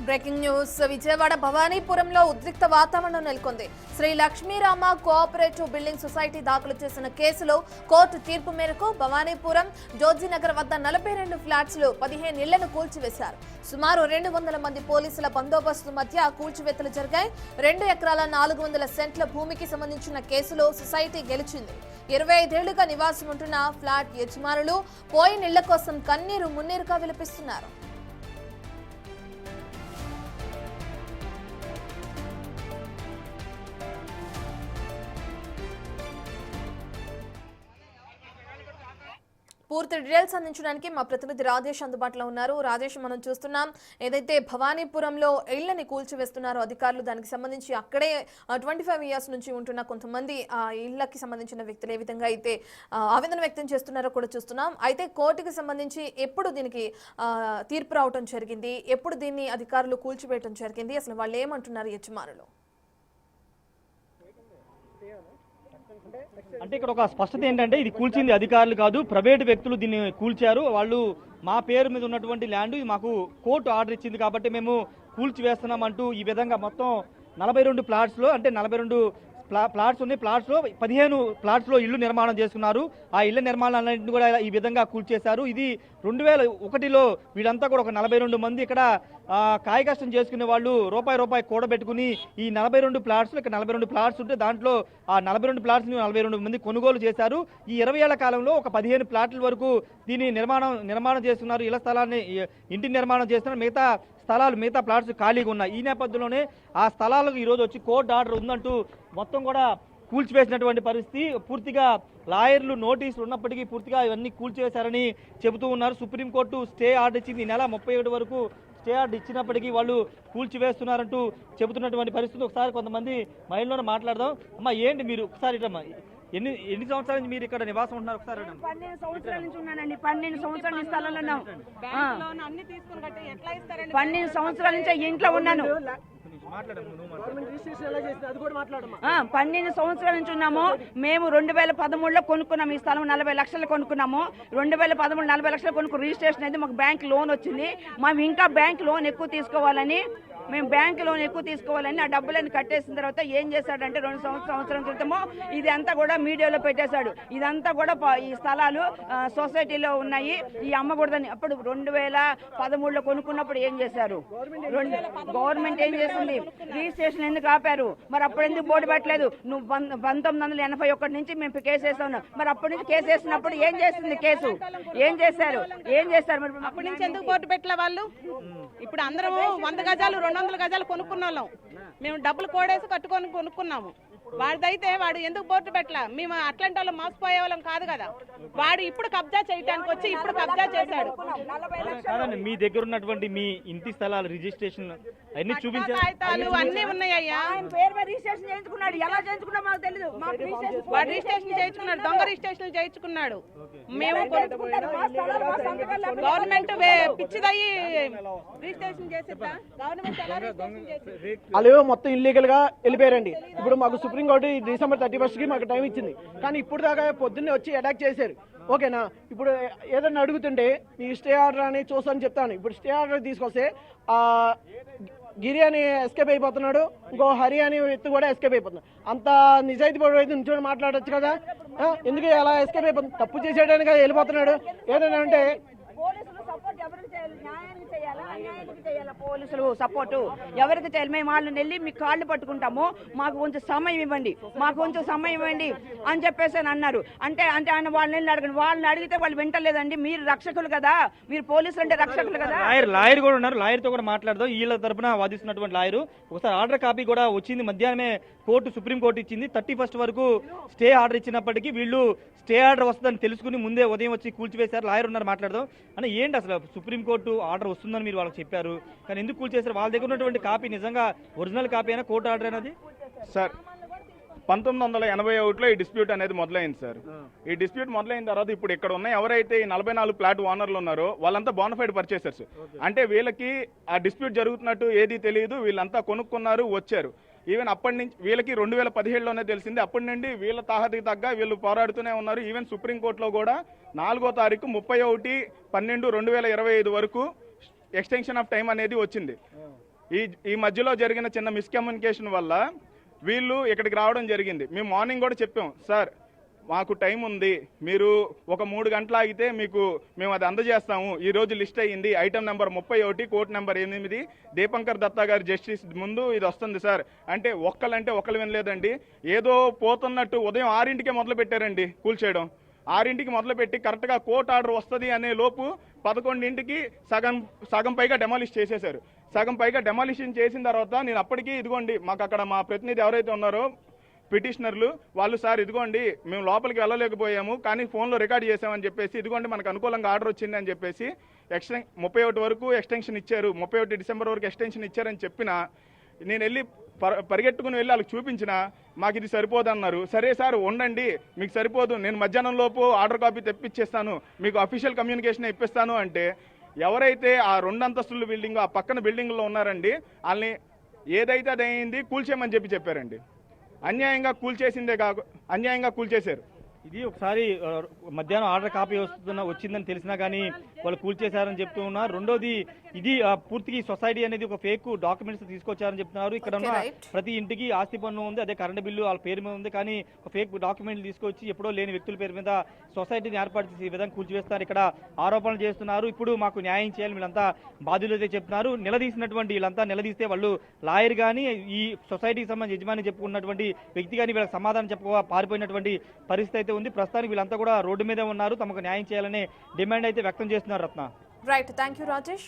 Breaking news Vijayawada భవానీపురంలో ఉద్రిక్త వాతావరణం నెలకొంది. Shri Lakshmirama cooperative building society దాఖలు చేసిన కేసులో కోర్టు తీర్పు మేరకు భవానీపురం జోర్జీనగర్ వద్ద 42 ఫ్లాట్స్లు 15 ఇళ్లను కూల్చివేశారు. సుమారు 200 మంది పోలీసుల బందోబస్తు మధ్య కూల్చివేతలు జరిగాయి. 2 ఎకరాల 400 సెంట్ల భూమికి సంబంధించిన కేసులో సొసైటీ గెలిచింది. 25 ఏళ్లుగా నివాసం ఉంటున్న ఫ్లాట్ యజమానులు పోయిన ఇళ్ల కోసం కన్నీరు మున్నీరుగా విలపిస్తున్నారు. పూర్తి డీటెయిల్స్ అందించడానికి మా ప్రతినిధి రాజేష్ అందుబాటులో ఉన్నారు. రాజేష్, మనం చూస్తున్నాం ఏదైతే భవానీపురంలో ఇళ్లని కూల్చివేస్తున్నారో అధికారులు, దానికి సంబంధించి అక్కడే 25 ఇయర్స్ నుంచి ఉంటున్న కొంతమంది ఆ ఇళ్లకి సంబంధించిన వ్యక్తులు ఏ విధంగా అయితే ఆవేదన వ్యక్తం చేస్తున్నారో కూడా చూస్తున్నాం. అయితే కోర్టుకి సంబంధించి ఎప్పుడు దీనికి తీర్పు రావటం జరిగింది, ఎప్పుడు దీన్ని అధికారులు కూల్చివేయటం జరిగింది, అసలు వాళ్ళు ఏమంటున్నారు యజమానులు? అంటే ఇక్కడ ఒక స్పష్టత ఏంటంటే ఇది కూల్చింది అధికారులు కాదు, ప్రైవేటు వ్యక్తులు దీన్ని కూల్చారు. వాళ్ళు మా పేరు మీద ఉన్నటువంటి ల్యాండ్ మాకు కోర్టు ఆర్డర్ ఇచ్చింది కాబట్టి మేము కూల్చివేస్తున్నాం అంటూ ఈ విధంగా మొత్తం 42 ప్లాట్స్లో అంటే 42 ప్లాట్స్ ఉన్నాయి. ప్లాట్స్లో 15 ప్లాట్స్లో ఇల్లు నిర్మాణం చేసుకున్నారు. ఆ ఇళ్ల నిర్మాణాలన్నింటినీ కూడా ఈ విధంగా కూల్చేశారు. ఇది 2001లో వీళ్ళంతా కూడా ఒక 42 మంది ఇక్కడ కాయ కష్టం చేసుకునే వాళ్ళు రూపాయి కూడబెట్టుకుని ఈ 42 ప్లాట్స్లో ఇక్కడ 42 ప్లాట్స్ ఉంటే దాంట్లో ఆ 42 ప్లాట్స్ని 42 మంది కొనుగోలు చేశారు. ఈ 20 ఏళ్ల కాలంలో ఒక 15 ప్లాట్ల వరకు దీన్ని నిర్మాణం చేస్తున్నారు. ఇళ్ల స్థలాన్ని ఇంటి నిర్మాణం చేస్తున్నారు. మిగతా ప్లాట్స్ ఖాళీగా ఉన్నాయి. ఈ నేపథ్యంలోనే ఆ స్థలాలకు ఈరోజు వచ్చి కోర్టు ఆర్డర్ ఉందంటూ మొత్తం కూడా కూల్చివేసినటువంటి పరిస్థితి. పూర్తిగా లాయర్లు నోటీసులు ఉన్నప్పటికీ పూర్తిగా ఇవన్నీ కూల్చివేశారని చెబుతూ ఉన్నారు. సుప్రీంకోర్టు స్టే ఆర్డర్ ఇచ్చింది. ఈ నెల 37 వరకు స్టే ఆర్డర్ ఇచ్చినప్పటికీ వాళ్ళు కూల్చివేస్తున్నారంటూ చెబుతున్నటువంటి పరిస్థితి. ఒకసారి కొంతమంది మహిళలను మాట్లాడదాం. అమ్మా, ఏంటి మీరు ఒకసారి ఎన్ని సంవత్సరాల నుంచి మీరు ఇక్కడ నివాసం ఉంటున్నారు? ఒకసారి 12 సంవత్సరాల నుంచి ఉన్నానండి. 12 సంవత్సరాల నుంచి స్థలంలో ఉన్నాం. 12 సంవత్సరాల నుంచి ఇంట్లో ఉన్నాను. 12 సంవత్సరాల నుంచి ఉన్నాము. మేము 2013లో కొనుక్కున్నాము ఈ స్థలం. 40 లక్షలు కొనుక్కున్నాము. 2013 40 లక్షలు కొనుక్కు రిజిస్ట్రేషన్ అయితే మాకు బ్యాంక్ లోన్ వచ్చింది. మేము ఇంకా బ్యాంక్ లోన్ ఎక్కువ తీసుకోవాలని ఆ డబ్బులన్నీ కట్టేసిన తర్వాత ఏం చేశాడంటే 2 సంవత్సరాల క్రితము ఇది అంతా కూడా మీడియాలో పెట్టేశాడు. ఇదంతా కూడా ఈ స్థలాలు సొసైటీలో ఉన్నాయి, ఈ అమ్మకూడదని. అప్పుడు 2013లో కొనుక్కున్నప్పుడు ఏం చేశారు? గవర్నమెంట్ ఏం చేసింది? రిజిస్ట్రేషన్ ఎందుకు ఆపారు? మరి అప్పుడు ఎందుకు బోర్డు పెట్టలేదు? నువ్వు 1981 నుంచి మేము కేసు వేసాను. మరి అప్పటి నుంచి కేసు వేసినప్పుడు ఏం చేసింది? కేసు ఏం చేశారు? మరి అప్పటి నుంచి ఎందుకు బోర్డు పెట్టలే వాళ్ళు? ఇప్పుడు అందరము 100 గజాలు 200 గజాలు కొనుక్కున్న వాళ్ళం. మేము డబ్బులు కోడేసి కట్టుకొని కొనుక్కున్నాము. వాడిదైతే వాడు ఎందుకు బోర్డు పెట్టలా? మేము అట్లాంటి వాళ్ళు మోసపోయే వాళ్ళం కాదు కదా. వాడు ఇప్పుడు కబ్జా చేయడానికి వచ్చి ఇప్పుడు కబ్జా చేశాడు. మీ దగ్గర ఉన్నటువంటి మీ ఇంటి స్థలాలు రిజిస్ట్రేషన్ అన్ని కాగితాలు అన్ని ఉన్నాయ్యా. రిజిస్ట్రేషన్ చేయించుకున్నాడు. ఎలా చేయించుకున్నా మాకు తెలియదు. వాడు రిజిస్ట్రేషన్ చేయించుకున్నాడు, దొంగ రిజిస్ట్రేషన్ చేయించుకున్నాడు. మేము గవర్నమెంట్ పిచ్చిదయ్యి రిజిస్ట్రేషన్ చేసిద్దా? గవర్నమెంట్ ఎలా రిజిస్ట్రేషన్ చేసి వాళ్ళు మొత్తం ఇల్లీగల్ గా వెళ్ళిపోయారండి. ఇప్పుడు మాకు సుప్రీంకోర్టు December 31st మాకు టైం ఇచ్చింది. కానీ ఇప్పుడు దాకా పొద్దున్నే వచ్చి అటాక్ చేశారు. ఓకేనా? ఇప్పుడు ఏదన్నా అడుగుతుంటే మీ స్టే ఆర్డర్ అని చూస్తాను చెప్తాను. ఇప్పుడు స్టే ఆర్డర్ తీసుకొస్తే గిరి అని ఎస్కేప్ అయిపోతున్నాడు, ఇంకో హరి అని వ్యక్తి కూడా ఎస్కేప్ అయిపోతున్నాడు. అంత నిజాయితీ పడి అయితే నుంచి మాట్లాడచ్చు కదా. ఎందుకు అలా ఎస్కేప్ అయిపోతుంది? తప్పు చేసేయడానికి వెళ్ళిపోతున్నాడు. ఏదైనా అంటే పోలీసులు సపోర్టు ఎవరికి చేయాలి? మేము వాళ్ళని వెళ్ళి మీ కాళ్ళు పట్టుకుంటాము, మాకు కొంచెం సమయం ఇవ్వండి అని చెప్పేసి అన్నారు. అంటే ఆయన వాళ్ళని అడగండి. వాళ్ళని అడిగితే వాళ్ళు వింటలేదండి. మీరు రక్షకులు కదా, మీరు పోలీసులు అంటే రక్షకులు కదా. లాయర్ కూడా ఉన్నారు. లాయర్ తో కూడా మాట్లాడదాం. వీళ్ళ తరఫున వాదిస్తున్నటువంటి లాయరు ఒకసారి ఆర్డర్ కాపీ కూడా వచ్చింది. మధ్యాహ్నమే సుప్రీంకోర్టు ఇచ్చింది. 31st వరకు స్టే ఆర్డర్ ఇచ్చినప్పటికీ వీళ్ళు స్టే ఆర్డర్ వస్తుందని తెలుసుకుని ముందే ఉదయం వచ్చి కూల్చివేశారు. లాయర్ ఉన్నారు, మాట్లాడదాం. అని ఏంటి అసలు సుప్రీంకోర్టు ఆర్డర్ వస్తుందని మీరు వాళ్ళకి చెప్పారు, కానీ ఎందుకు కూల్చేశారు? వాళ్ళ దగ్గర ఉన్నటువంటి కాపీ నిజంగా ఒరిజినల్ కాపీ అయినా కోర్టు ఆర్డర్ అనేది? సార్, 1981లో ఈ డిస్ప్యూట్ అనేది మొదలైంది సార్. ఈ డిస్ప్యూట్ మొదలైన తర్వాత ఇప్పుడు ఇక్కడ ఉన్న ఎవరైతే ఈ 44 ప్లాట్ ఓనర్లు ఉన్నారో వాళ్ళంతా బోనఫైడ్ పర్చేసర్స్. అంటే వీళ్ళకి ఆ డిస్ప్యూట్ జరుగుతున్నట్టు ఏది తెలియదు. వీళ్ళంతా కొనుక్కున్నారు, వచ్చారు. ఈవెన్ అప్పటి నుంచి వీళ్ళకి 2017లోనే తెలిసింది. అప్పటి నుండి వీళ్ళ తాహతకి తగ్గ వీళ్ళు పోరాడుతూనే ఉన్నారు. ఈవెన్ సుప్రీంకోర్టులో కూడా 4వ తారీఖు 31/12/2025 వరకు ఎక్స్టెన్షన్ ఆఫ్ టైం అనేది వచ్చింది. ఈ మధ్యలో జరిగిన చిన్న మిస్కమ్యూనికేషన్ వల్ల వీళ్ళు ఇక్కడికి రావడం జరిగింది. మేము మార్నింగ్ కూడా చెప్పాం, సార్ మాకు టైం ఉంది, మీరు ఒక 3 గంటలు ఆగితే మేము అది అందజేస్తాము. ఈ రోజు లిస్ట్ అయ్యింది, item number 31, court number 8, Dipankar Datta గారి జస్టిస్ ముందు ఇది వస్తుంది సార్ అంటే ఒక్కరు వినలేదండి. ఏదో పోతున్నట్టు ఉదయం 6ంటికే మొదలు పెట్టారండి కూల్చేయడం. 6ంటికి మొదలుపెట్టి కరెక్ట్గా కోర్టు ఆర్డర్ వస్తుంది అనే లోపు 11ంటికి సగం పైగా డెమాలిష్ చేసేశారు. సగం పైగా డెమాలిషన్ చేసిన తర్వాత నేను అప్పటికీ ఇదిగోండి మాకు అక్కడ మా ప్రతినిధి ఎవరైతే ఉన్నారో పిటిషనర్లు వాళ్ళు, సార్ ఇదిగోండి మేము లోపలికి వెళ్ళలేకపోయాము కానీ ఫోన్లో రికార్డ్ చేసామని చెప్పేసి, ఇదిగోండి మనకు అనుకూలంగా ఆర్డర్ వచ్చింది అని చెప్పేసి 31 వరకు ఎక్స్టెన్షన్ ఇచ్చారు, 31 డిసెంబర్ వరకు ఎక్స్టెన్షన్ ఇచ్చారని చెప్పినా నేను వెళ్ళి పరిగెట్టుకుని వెళ్ళి వాళ్ళకి చూపించిన మాకు ఇది సరిపోదన్నారు. సరే సార్ ఉండండి, మీకు సరిపోదు, నేను మధ్యాహ్నం లోపు ఆర్డర్ కాపీ తెప్పించేస్తాను, మీకు అఫీషియల్ కమ్యూనికేషన్ ఇప్పిస్తాను అంటే ఎవరైతే ఆ 2 అంతస్తుల బిల్డింగ్ ఆ పక్కన బిల్డింగ్లో ఉన్నారండి వాళ్ళని ఏదైతే అది అయింది కూల్చేయమని చెప్పారండి. అన్యాయంగా కూల్చేశారు. ఇది ఒకసారి మధ్యాహ్నం ఆర్డర్ కాపీ వచ్చిందని తెలిసినా కానీ వాళ్ళు కూల్చేశారని చెప్తూ ఉన్నారు. రెండోది ఇది పూర్తిగా సొసైటీ అనేది ఒక ఫేక్ డాక్యుమెంట్స్ తీసుకొచ్చారని చెప్తున్నారు. ఇక్కడ ఉన్న ప్రతి ఇంటికి ఆస్తి పన్ను ఉంది, అదే కరెంట్ బిల్లు వాళ్ళ పేరు మీద ఉంది, కానీ ఒక ఫేక్ డాక్యుమెంట్లు తీసుకొచ్చి ఎప్పుడో లేని వ్యక్తుల పేరు మీద సొసైటీని ఏర్పాటు చేసి ఈ విధంగా కూల్చివేస్తున్నారు. ఇక్కడ ఆరోపణలు చేస్తున్నారు. ఇప్పుడు మాకు న్యాయం చేయాలి, వీళ్ళంతా బాధ్యులైతే చెప్తున్నారు. నిలదీసినటువంటి వీళ్ళంతా నిలదీస్తే వాళ్ళు లాయర్ కానీ ఈ సొసైటీకి సంబంధించి యజమాని చెప్పుకున్నటువంటి వ్యక్తి కానీ వీళ్ళకి సమాధానం చెప్పుకో పారిపోయినటువంటి పరిస్థితి అయితే ఉంది. ప్రస్తుతానికి వీళ్ళంతా కూడా రోడ్డు మీదే ఉన్నారు. తమకు న్యాయం చేయాలనే డిమాండ్ అయితే వ్యక్తం చేస్తున్నారు. Ratna. Right, thank you Rajesh.